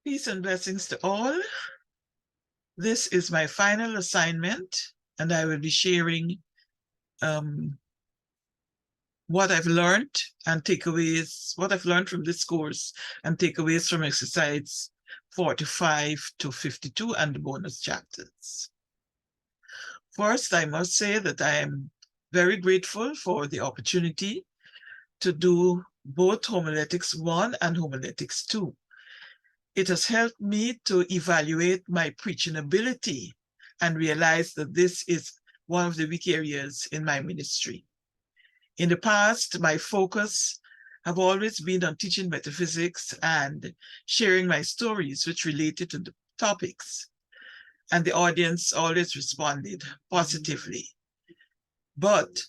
Peace and blessings to all. This is my final assignment, and I will be sharing what I've learned and takeaways, what I've learned from this course and takeaways from exercise 45 to 52 and the bonus chapters. First, I must say that I am very grateful for the opportunity to do both Homiletics 1 and Homiletics 2. It has helped me to evaluate my preaching ability and realize that this is one of the weak areas in my ministry. In the past, my focus have always been on teaching metaphysics and sharing my stories which related to the topics. And the audience always responded positively. But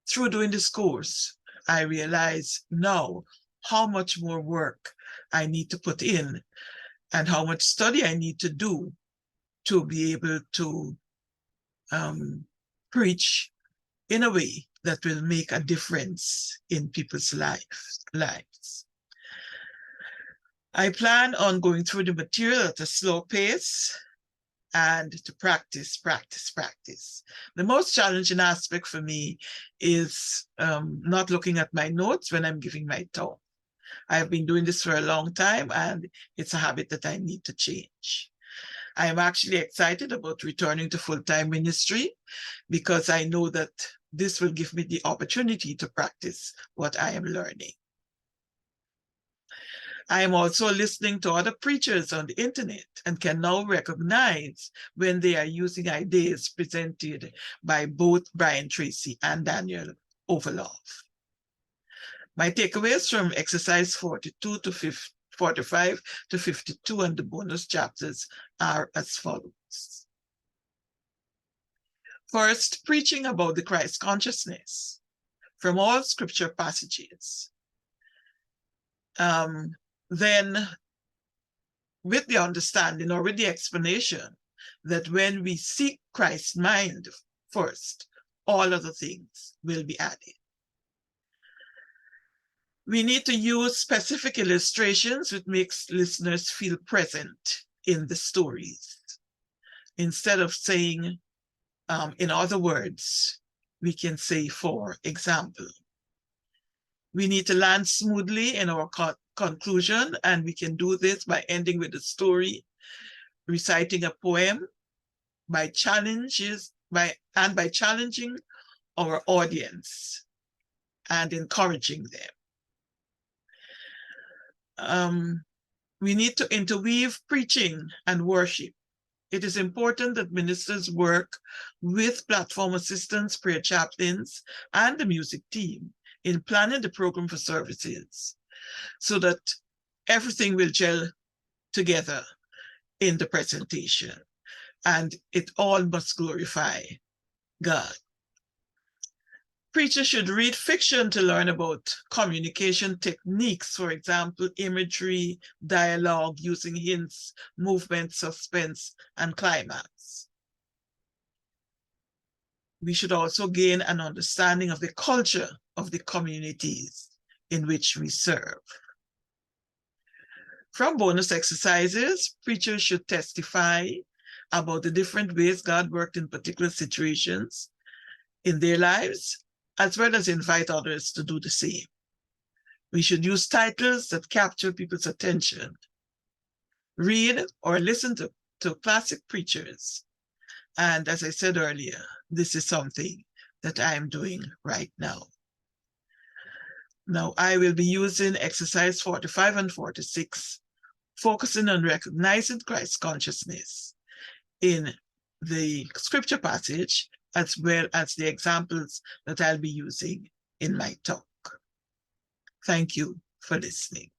through doing this course, I realize now how much more work I need to put in and how much study I need to do to be able to preach in a way that will make a difference in people's lives. I plan on going through the material at a slow pace and to practice. The most challenging aspect for me is not looking at my notes when I'm giving my talk. I've been doing this for a long time, and it's a habit that I need to change. I am actually excited about returning to full-time ministry because I know that this will give me the opportunity to practice what I am learning. I am also listening to other preachers on the internet and can now recognize when they are using ideas presented by both Brian Tracy and Daniel Overloff. My takeaways from exercise 42 to 45 to 52 and the bonus chapters are as follows. First, preaching about the Christ consciousness from all scripture passages. Then with the understanding or with the explanation that when we seek Christ's mind first, all other things will be added. We need to use specific illustrations which makes listeners feel present in the stories. Instead of saying, in other words, we can say, for example. We need to land smoothly in our conclusion, and we can do this by ending with a story, reciting a poem, by challenging our audience and encouraging them. We need to interweave preaching and worship. It is important that ministers work with platform assistants, prayer chaplains, and the music team in planning the program for services so that everything will gel together in the presentation, and it all must glorify God. Preachers should read fiction to learn about communication techniques, for example, imagery, dialogue, using hints, movement, suspense, and climax. We should also gain an understanding of the culture of the communities in which we serve. From bonus exercises, preachers should testify about the different ways God worked in particular situations in their lives, as well as invite others to do the same. We should use titles that capture people's attention. Read or listen to classic preachers. And as I said earlier, this is something that I am doing right now. Now, I will be using exercise 45 and 46, focusing on recognizing Christ consciousness in the scripture passage, as well as the examples that I'll be using in my talk. Thank you for listening.